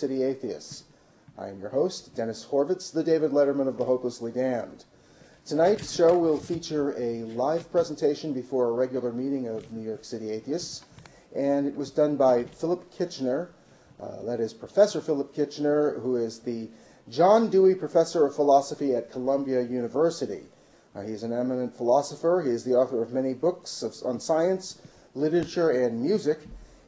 City Atheists. I am your host, Dennis Horvitz, the David Letterman of the Hopelessly Damned. Tonight's show will feature a live presentation before a regular meeting of New York City Atheists, and it was done by Philip Kitchener, that is Professor Philip Kitchener, who is the John Dewey Professor of Philosophy at Columbia University. He is an eminent philosopher. He is the author of many books on science, literature, and music,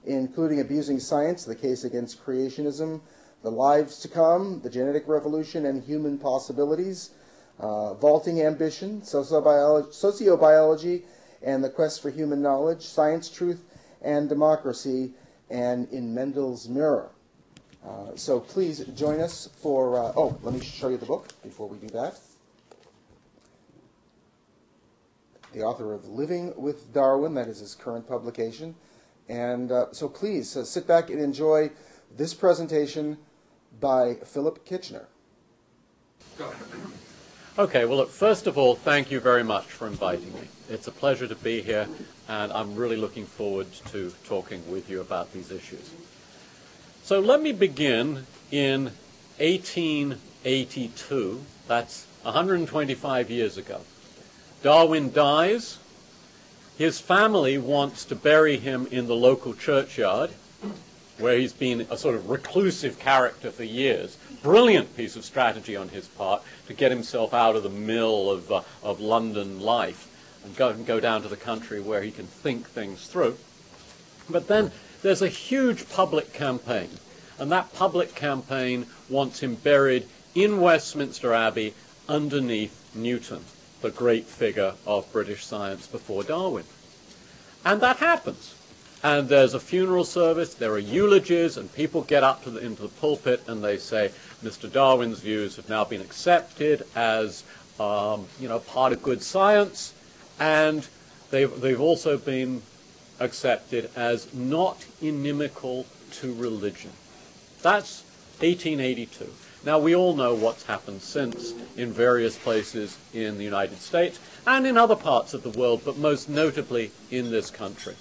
including Abusing Science, The Case Against Creationism, The Lives to Come, The Genetic Revolution and Human Possibilities, Vaulting Ambition, Sociobiology and the Quest for Human Knowledge, Science, Truth, and Democracy, and In Mendel's Mirror. So please join us for, let me show you the book before we do that. The author of Living with Darwin, that is his current publication. And so please sit back and enjoy this presentation by Philip Kitchener. Go. Okay, well, look, first of all, thank you very much for inviting me. It's a pleasure to be here, and I'm really looking forward to talking with you about these issues. So let me begin in 1882. That's 125 years ago. Darwin dies. His family wants to bury him in the local churchyard, where he's been a sort of reclusive character for years. Brilliant piece of strategy on his part to get himself out of the mill of London life and go down to the country where he can think things through. But then there's a huge public campaign, and that public campaign wants him buried in Westminster Abbey underneath Newton, the great figure of British science before Darwin. And that happens. And there's a funeral service, there are eulogies, and people get up to into the pulpit and they say, Mr. Darwin's views have now been accepted as part of good science, and they've also been accepted as not inimical to religion. That's 1882. Now, we all know what's happened since in various places in the United States and in other parts of the world, but most notably in this country.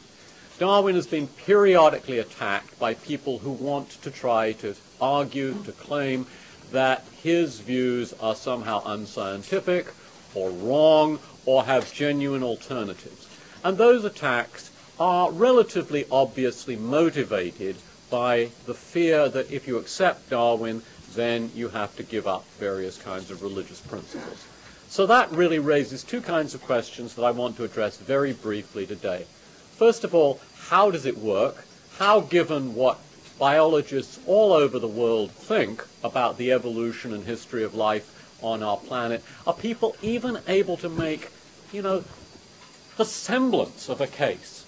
Darwin has been periodically attacked by people who want to try to argue, to claim that his views are somehow unscientific or wrong or have genuine alternatives. And those attacks are relatively obviously motivated by the fear that if you accept Darwin, then you have to give up various kinds of religious principles. So that really raises two kinds of questions that I want to address very briefly today. First of all, how does it work? How, given what biologists all over the world think about the evolution and history of life on our planet, are people even able to make, the semblance of a case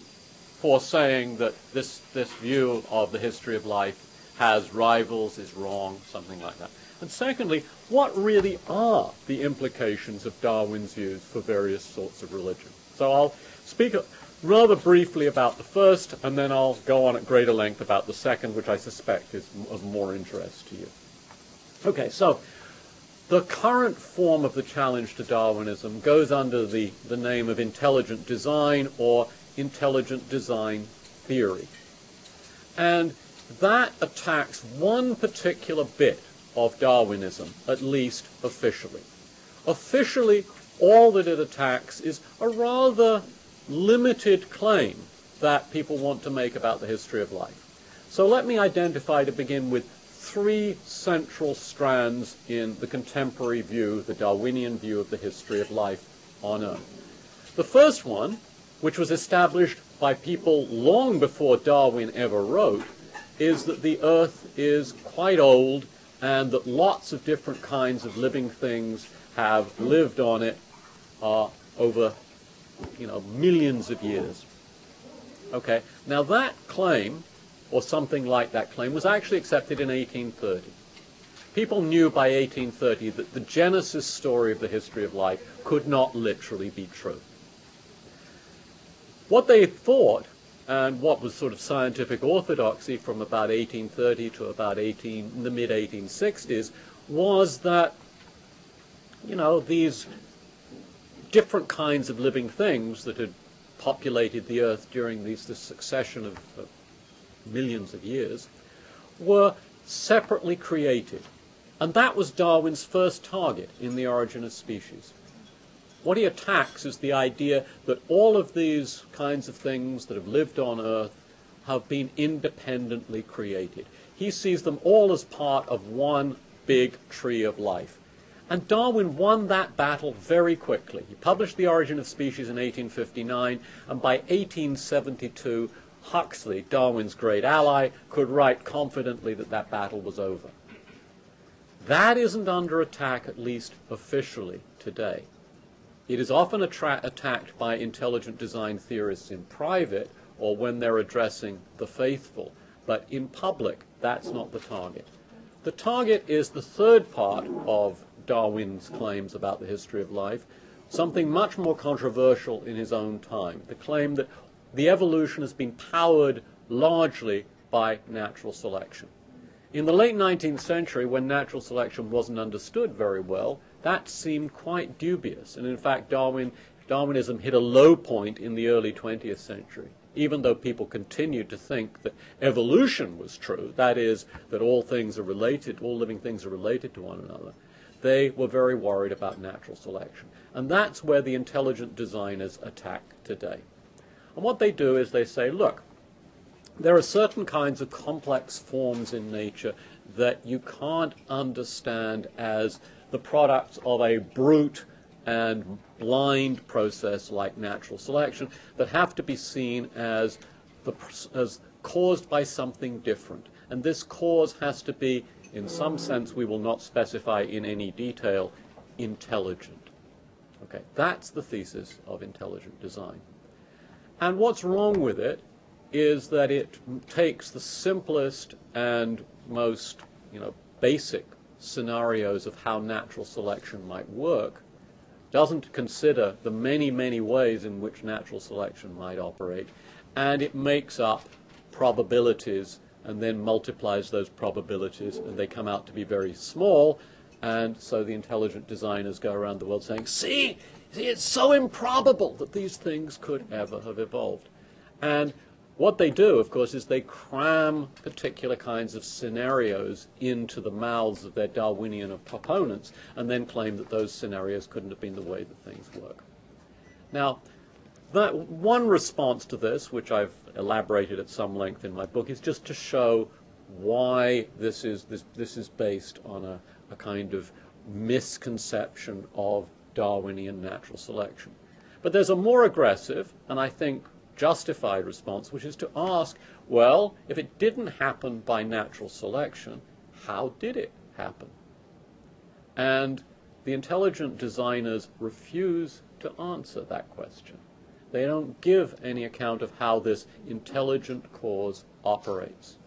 for saying that this view of the history of life has rivals, is wrong, something like that? And secondly, what really are the implications of Darwin's views for various sorts of religion? So I'll speak rather briefly about the first, and then I'll go on at greater length about the second, which I suspect is of more interest to you. Okay, so the current form of the challenge to Darwinism goes under the name of intelligent design or intelligent design theory. And that attacks one particular bit of Darwinism, at least officially. Officially, all that it attacks is a rather limited claim that people want to make about the history of life. So let me identify, to begin with, three central strands in the contemporary view, the Darwinian view of the history of life on Earth. The first one, which was established by people long before Darwin ever wrote, is that the Earth is quite old and that lots of different kinds of living things have lived on it over millions of years. Okay, now that claim, or something like that claim, was actually accepted in 1830. People knew by 1830 that the Genesis story of the history of life could not literally be true. What they thought, and what was sort of scientific orthodoxy from about 1830 to about the mid-1860s, was that, these different kinds of living things that had populated the Earth during this succession of millions of years were separately created. And that was Darwin's first target in The Origin of Species. What he attacks is the idea that all of these kinds of things that have lived on Earth have been independently created. He sees them all as part of one big tree of life. And Darwin won that battle very quickly. He published The Origin of Species in 1859, and by 1872, Huxley, Darwin's great ally, could write confidently that that battle was over. That isn't under attack, at least officially, today. It is often attacked by intelligent design theorists in private or when they're addressing the faithful. But in public, that's not the target. The target is the third part of Darwin's claims about the history of life, something much more controversial in his own time, the claim that the evolution has been powered largely by natural selection. In the late 19th century, when natural selection wasn't understood very well, that seemed quite dubious. And in fact, Darwinism hit a low point in the early 20th century, even though people continued to think that evolution was true, that is, that all things are related, all living things are related to one another. They were very worried about natural selection. And that's where the intelligent designers attack today. And what they do is they say, look, there are certain kinds of complex forms in nature that you can't understand as the products of a brute and blind process like natural selection, that have to be seen as caused by something different. And this cause has to be, in some sense we will not specify in any detail, intelligent. Okay, that's the thesis of intelligent design. And what's wrong with it is that it takes the simplest and most, basic scenarios of how natural selection might work, doesn't consider the many, many ways in which natural selection might operate, and it makes up probabilities and then multiplies those probabilities, and they come out to be very small, and so the intelligent designers go around the world saying, see, it's so improbable that these things could ever have evolved. And what they do, of course, is they cram particular kinds of scenarios into the mouths of their Darwinian opponents and then claim that those scenarios couldn't have been the way that things work. Now, that one response to this, which I've elaborated at some length in my book, is just to show why this is based on a kind of misconception of Darwinian natural selection. But there's a more aggressive, and I think justified response, which is to ask, well, if it didn't happen by natural selection, how did it happen? And the intelligent designers refuse to answer that question. They don't give any account of how this intelligent cause operates.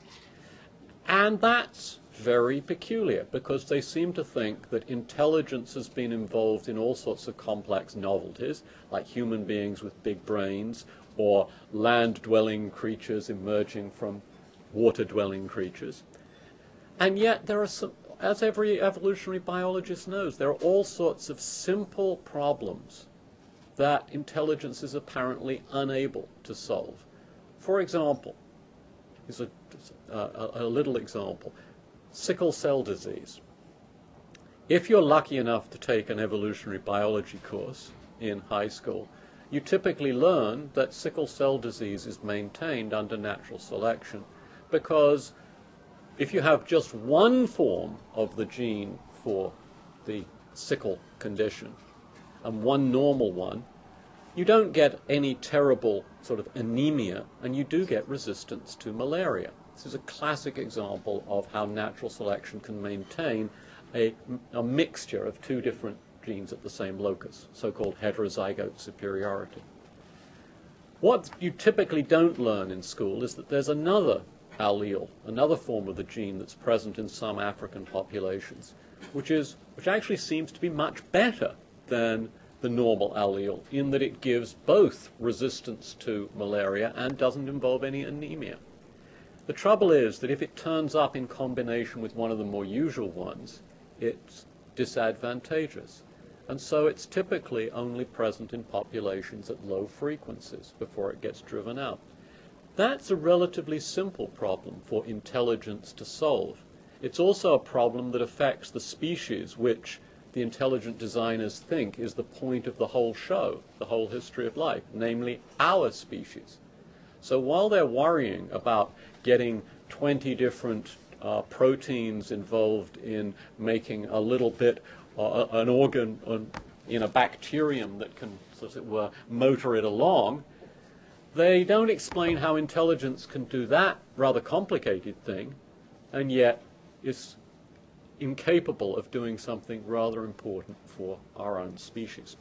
And that's very peculiar, because they seem to think that intelligence has been involved in all sorts of complex novelties, like human beings with big brains, or land-dwelling creatures emerging from water-dwelling creatures. And yet there are some, as every evolutionary biologist knows, there are all sorts of simple problems that intelligence is apparently unable to solve. For example, here's a little example, sickle cell disease. If you're lucky enough to take an evolutionary biology course in high school, you typically learn that sickle cell disease is maintained under natural selection, because if you have just one form of the gene for the sickle condition and one normal one, you don't get any terrible sort of anemia, and you do get resistance to malaria. This is a classic example of how natural selection can maintain a mixture of two different genes at the same locus, so-called heterozygote superiority. What you typically don't learn in school is that there's another allele, another form of the gene that's present in some African populations, which actually seems to be much better than the normal allele, in that it gives both resistance to malaria and doesn't involve any anemia. The trouble is that if it turns up in combination with one of the more usual ones, it's disadvantageous. And so it's typically only present in populations at low frequencies before it gets driven out. That's a relatively simple problem for intelligence to solve. it's also a problem that affects the species which the intelligent designers think is the point of the whole show, the whole history of life, namely our species. So while they're worrying about getting 20 different proteins involved in making a little bit, an organ in a bacterium that can, as it were, motor it along, they don't explain how intelligence can do that rather complicated thing, and yet is incapable of doing something rather important for our own species.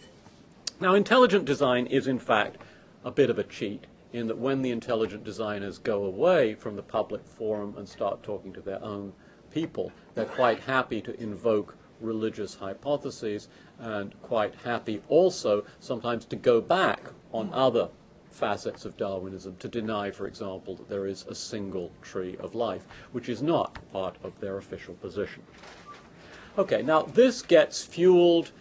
Now, intelligent design is, in fact, a bit of a cheat, in that when the intelligent designers go away from the public forum and start talking to their own people, they're quite happy to invoke religious hypotheses and quite happy also sometimes to go back on other facets of Darwinism to deny, for example, that there is a single tree of life, which is not part of their official position. Okay, now this gets fueled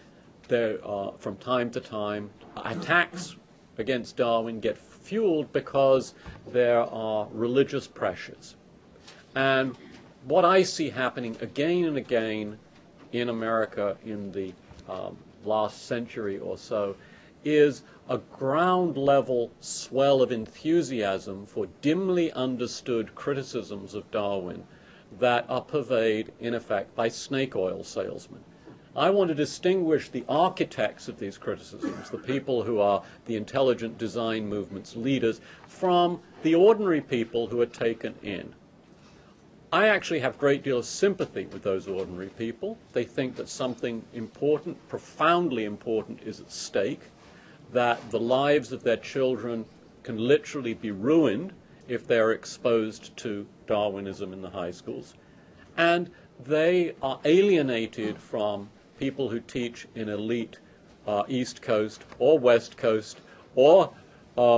from time to time. Attacks against Darwin get fueled because there are religious pressures. And what I see happening again and again in America in the last century or so is a ground-level swell of enthusiasm for dimly understood criticisms of Darwin that are purveyed, in effect, by snake oil salesmen. I want to distinguish the architects of these criticisms, the people who are the intelligent design movement's leaders, from the ordinary people who are taken in. I actually have a great deal of sympathy with those ordinary people. They think that something important, profoundly important, is at stake, that the lives of their children can literally be ruined if they're exposed to Darwinism in the high schools. And they are alienated from people who teach in elite East Coast or West Coast or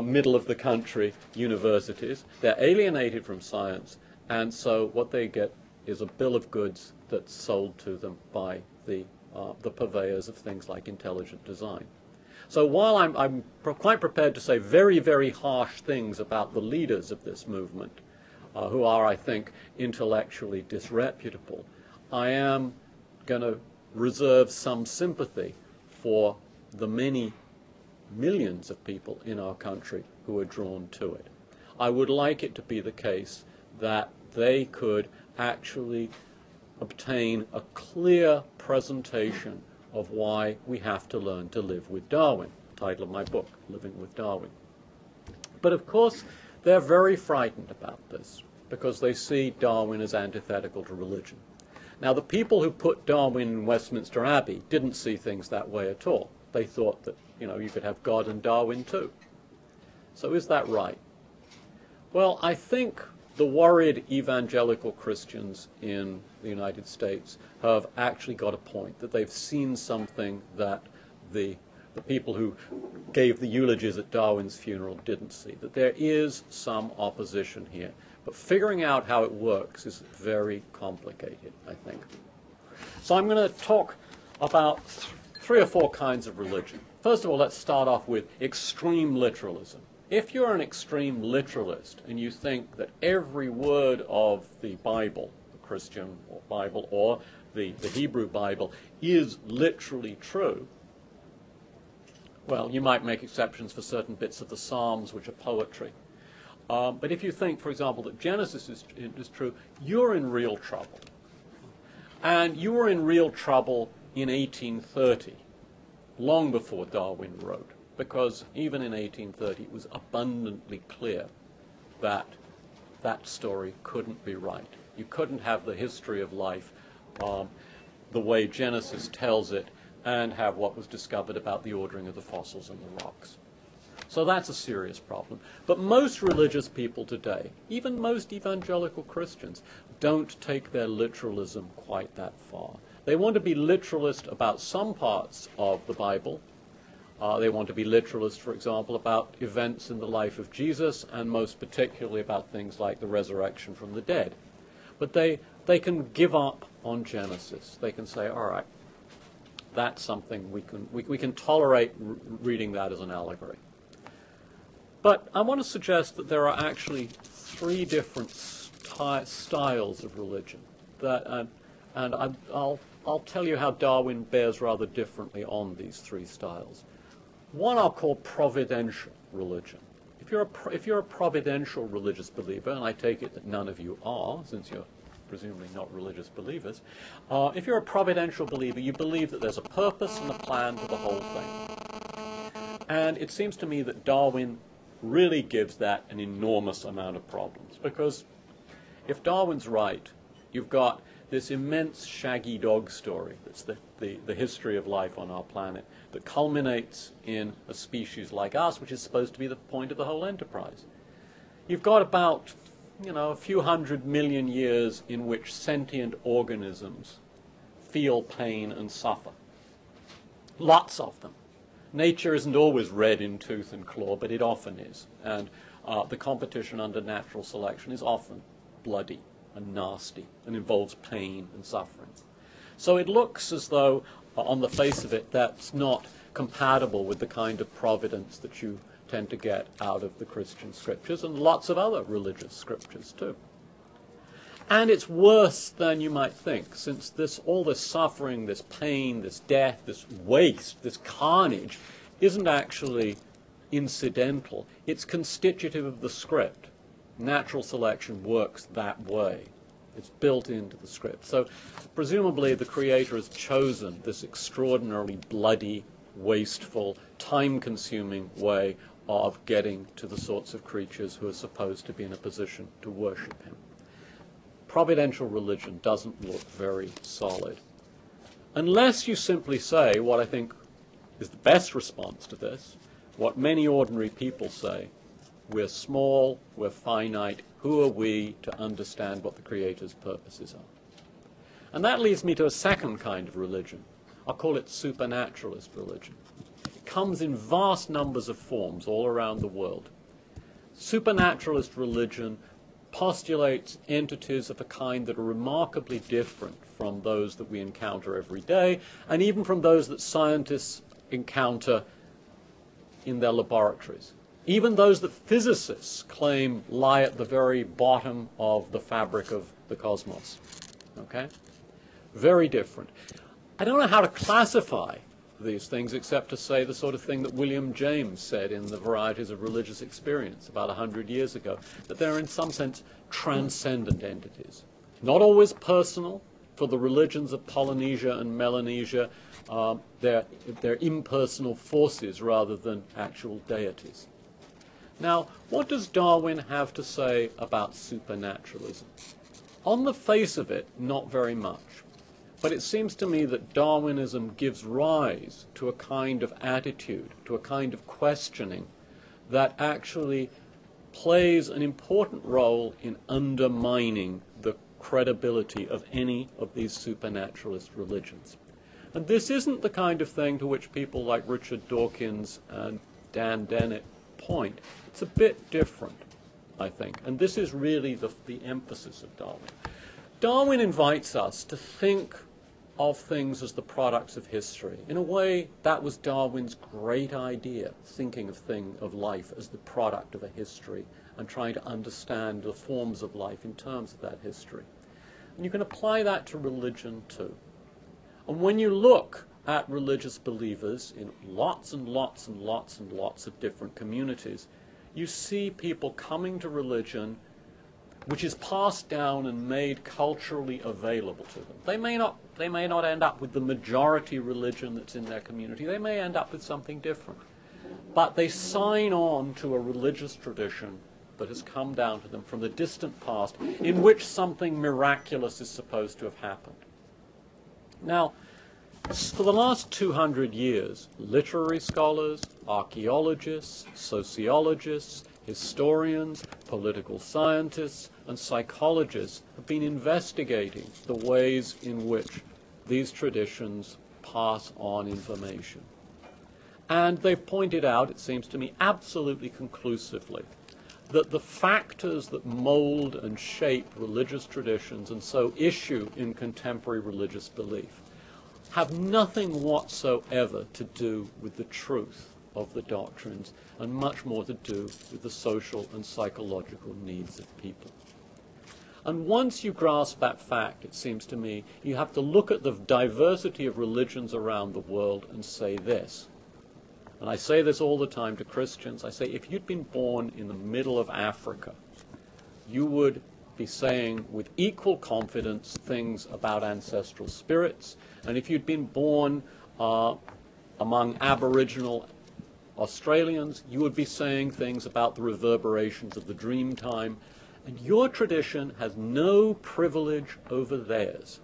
middle of the country universities. They're alienated from science, and so what they get is a bill of goods that's sold to them by the purveyors of things like intelligent design. So while I'm quite prepared to say very, very harsh things about the leaders of this movement, who are, I think, intellectually disreputable, I am going to reserve some sympathy for the many millions of people in our country who are drawn to it. I would like it to be the case that they could actually obtain a clear presentation of why we have to learn to live with Darwin, the title of my book, Living with Darwin. But of course, they're very frightened about this because they see Darwin as antithetical to religion. Now, the people who put Darwin in Westminster Abbey didn't see things that way at all. They thought that, you could have God and Darwin too. So is that right? Well, I think the worried evangelical Christians in the United States have actually got a point, that they've seen something that the people who gave the eulogies at Darwin's funeral didn't see, that there is some opposition here. But figuring out how it works is very complicated, I think. So I'm going to talk about three or four kinds of religion. First of all, let's start off with extreme literalism. If you're an extreme literalist and you think that every word of the Bible, the Christian Bible or the Hebrew Bible, is literally true, well, you might make exceptions for certain bits of the Psalms, which are poetry. But if you think, for example, that Genesis is true, you're in real trouble. And you were in real trouble in 1830, long before Darwin wrote, because even in 1830 it was abundantly clear that that story couldn't be right. You couldn't have the history of life the way Genesis tells it and have what was discovered about the ordering of the fossils in the rocks. So that's a serious problem. But most religious people today, even most evangelical Christians, don't take their literalism quite that far. They want to be literalist about some parts of the Bible. They want to be literalist, for example, about events in the life of Jesus, and most particularly about things like the resurrection from the dead. But they can give up on Genesis. They can say, all right, that's something we can tolerate reading that as an allegory. But I want to suggest that there are actually three different styles of religion. that, and I'll tell you how Darwin bears rather differently on these three styles. One I'll call providential religion. If you're a providential religious believer, and I take it that none of you are, since you're presumably not religious believers, if you're a providential believer, you believe that there's a purpose and a plan to the whole thing. And it seems to me that Darwin really gives that an enormous amount of problems, because if Darwin's right, you've got this immense shaggy dog story that's the history of life on our planet that culminates in a species like us, which is supposed to be the point of the whole enterprise. You've got about, a few 100 million years in which sentient organisms feel pain and suffer. Lots of them. Nature isn't always red in tooth and claw, but it often is. And the competition under natural selection is often bloody and nasty and involves pain and suffering. So it looks as though, on the face of it, that's not compatible with the kind of providence that you tend to get out of the Christian scriptures and lots of other religious scriptures too. And it's worse than you might think, since all this suffering, this pain, this death, this waste, this carnage isn't actually incidental. It's constitutive of the script. Natural selection works that way. It's built into the script. So presumably the creator has chosen this extraordinarily bloody, wasteful, time-consuming way of getting to the sorts of creatures who are supposed to be in a position to worship him. Providential religion doesn't look very solid. Unless you simply say what I think is the best response to this, what many ordinary people say: we're small, we're finite, who are we to understand what the Creator's purposes are? And that leads me to a second kind of religion. I'll call it supernaturalist religion. It comes in vast numbers of forms all around the world. Supernaturalist religion postulates entities of a kind that are remarkably different from those that we encounter every day, and even from those that scientists encounter in their laboratories. Even those that physicists claim lie at the very bottom of the fabric of the cosmos. Okay? Very different. I don't know how to classify these things except to say the sort of thing that William James said in The Varieties of Religious Experience about 100 years ago, that they're in some sense transcendent entities. Not always personal. For the religions of Polynesia and Melanesia, they're impersonal forces rather than actual deities. Now, what does Darwin have to say about supernaturalism? On the face of it, not very much. But it seems to me that Darwinism gives rise to a kind of attitude, to a kind of questioning that actually plays an important role in undermining the credibility of any of these supernaturalist religions. And this isn't the kind of thing to which people like Richard Dawkins and Dan Dennett point. It's a bit different, I think. And this is really the emphasis of Darwin. Darwin invites us to think of things as the products of history. In a way, that was Darwin's great idea, thinking of life as the product of a history and trying to understand the forms of life in terms of that history. And you can apply that to religion too. And when you look at religious believers in lots and lots and lots and lots of different communities, you see people coming to religion which is passed down and made culturally available to them. They may not end up with the majority religion that's in their community. They may end up with something different. But they sign on to a religious tradition that has come down to them from the distant past, in which something miraculous is supposed to have happened. Now, for the last 200 years, literary scholars, archaeologists, sociologists, historians, political scientists, and psychologists have been investigating the ways in which these traditions pass on information. And they've pointed out, it seems to me, absolutely conclusively, that the factors that mold and shape religious traditions and so issue in contemporary religious belief have nothing whatsoever to do with the truth of the doctrines and much more to do with the social and psychological needs of people. And once you grasp that fact, it seems to me, you have to look at the diversity of religions around the world and say this. And I say this all the time to Christians. I say, if you'd been born in the middle of Africa, you would be saying with equal confidence things about ancestral spirits. And if you'd been born among Aboriginal Australians, you would be saying things about the reverberations of the dream time. And your tradition has no privilege over theirs.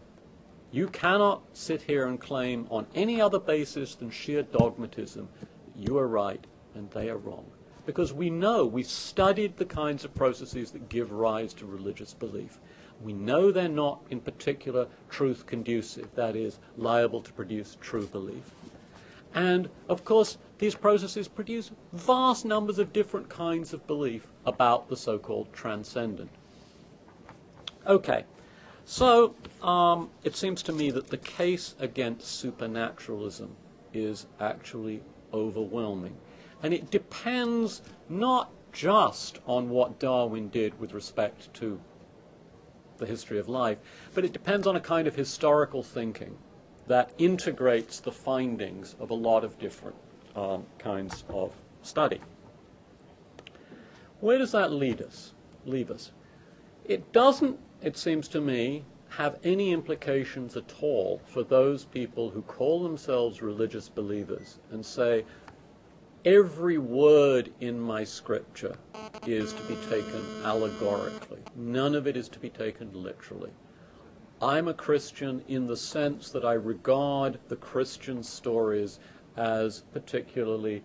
You cannot sit here and claim on any other basis than sheer dogmatism that you are right and they are wrong. Because we know, we've studied the kinds of processes that give rise to religious belief. We know they're not, in particular, truth conducive, that is, liable to produce true belief. And, of course, these processes produce vast numbers of different kinds of belief about the so-called transcendent. Okay, so it seems to me that the case against supernaturalism is actually overwhelming. And it depends not just on what Darwin did with respect to the history of life, but it depends on a kind of historical thinking that integrates the findings of a lot of different kinds of study. Where does that leave us? It doesn't, it seems to me, have any implications at all for those people who call themselves religious believers and say, every word in my scripture is to be taken allegorically. None of it is to be taken literally. I'm a Christian in the sense that I regard the Christian stories as particularly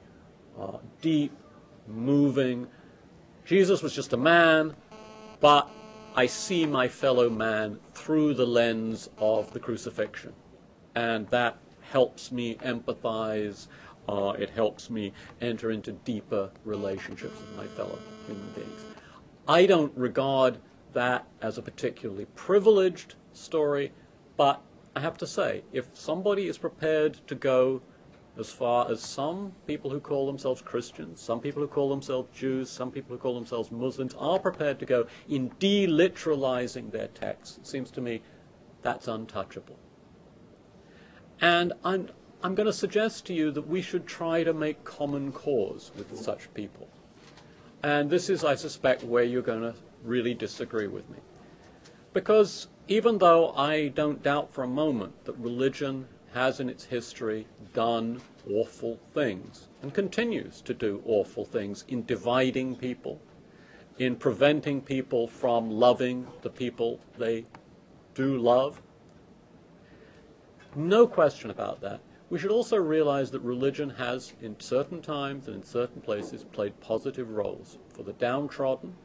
deep, moving. Jesus was just a man, but I see my fellow man through the lens of the crucifixion. And that helps me empathize. It helps me enter into deeper relationships with my fellow human beings. I don't regard that as a particularly privileged story, but I have to say, if somebody is prepared to go as far as some people who call themselves Christians, some people who call themselves Jews, some people who call themselves Muslims are prepared to go in deliteralizing their texts, it seems to me that's untouchable. And I'm going to suggest to you that we should try to make common cause with such people. And this is, I suspect, where you're going to really disagree with me. Because even though I don't doubt for a moment that religion has in its history done awful things and continues to do awful things in dividing people, in preventing people from loving the people they do love, no question about that. We should also realize that religion has, in certain times and in certain places, played positive roles for the downtrodden.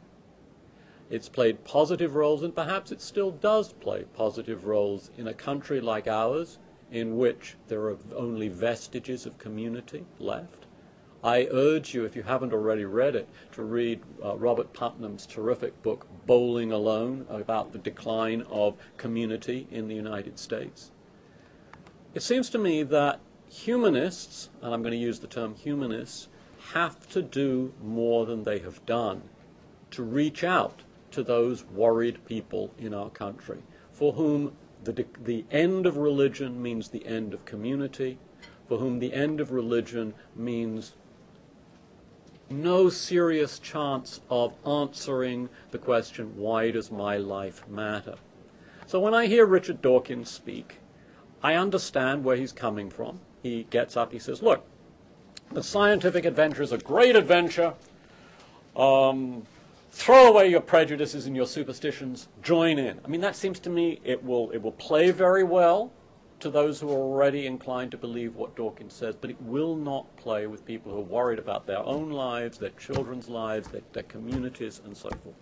It's played positive roles, and perhaps it still does play positive roles in a country like ours, in which there are only vestiges of community left. I urge you, if you haven't already read it, to read Robert Putnam's terrific book, Bowling Alone, about the decline of community in the United States. It seems to me that humanists, and I'm going to use the term humanists, have to do more than they have done to reach out to those worried people in our country, for whom the end of religion means the end of community, for whom the end of religion means no serious chance of answering the question, why does my life matter? So when I hear Richard Dawkins speak, I understand where he's coming from. He gets up, he says, look, the scientific adventure is a great adventure. Throw away your prejudices and your superstitions, join in. I mean, that seems to me it will play very well to those who are already inclined to believe what Dawkins says, but it will not play with people who are worried about their own lives, their children's lives, their communities, and so forth.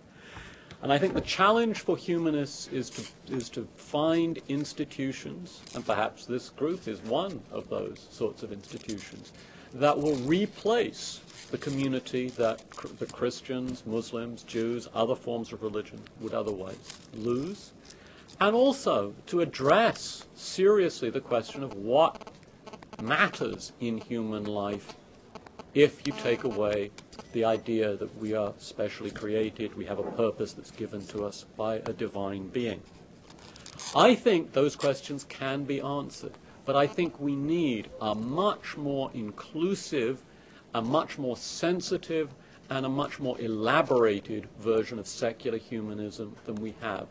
And I think the challenge for humanists is to find institutions, and perhaps this group is one of those sorts of institutions, that will replace the community that the Christians, Muslims, Jews, other forms of religion would otherwise lose, and also to address seriously the question of what matters in human life if you take away the idea that we are specially created, we have a purpose that's given to us by a divine being. I think those questions can be answered, but I think we need a much more inclusive, a much more sensitive, and a much more elaborated version of secular humanism than we have.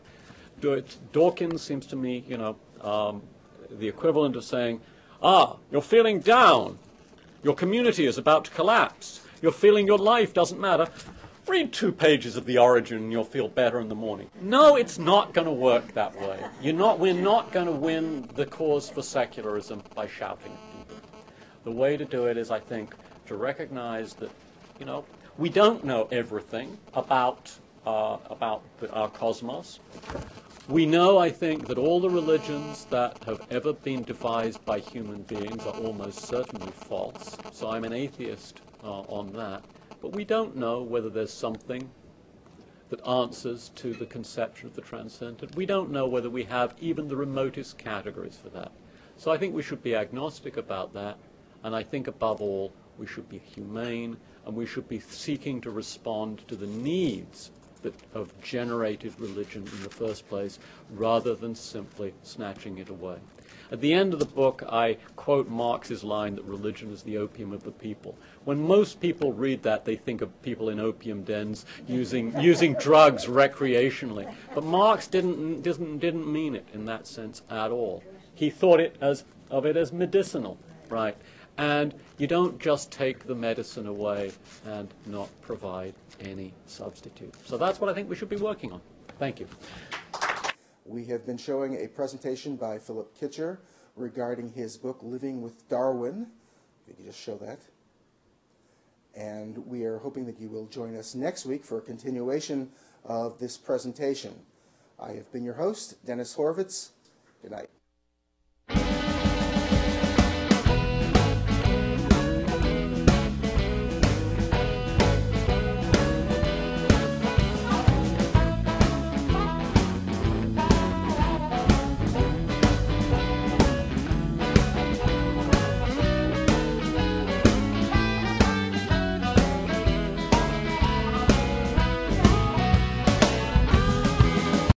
Dawkins seems to me, the equivalent of saying, you're feeling down, your community is about to collapse, you're feeling your life doesn't matter, read 2 pages of The Origin and you'll feel better in the morning. No, it's not going to work that way. We're not going to win the cause for secularism by shouting at people. The way to do it is, I think, to recognize that, we don't know everything about our cosmos. We know, I think, that all the religions that have ever been devised by human beings are almost certainly false. So I'm an atheist on that. But we don't know whether there's something that answers to the conception of the transcendent. We don't know whether we have even the remotest categories for that. So I think we should be agnostic about that. And I think, above all, we should be humane, and we should be seeking to respond to the needs that have generated religion in the first place, rather than simply snatching it away. At the end of the book, I quote Marx's line that religion is the opium of the people. When most people read that, they think of people in opium dens using drugs recreationally. But Marx didn't mean it in that sense at all. He thought of it as medicinal, right? And you don't just take the medicine away and not provide any substitute. So that's what I think we should be working on. Thank you. We have been showing a presentation by Philip KITCHER regarding his book, Living with Darwin. If you could just show that. And we are hoping that you will join us next week for a continuation of this presentation. I have been your host, Dennis Horvitz. Good night.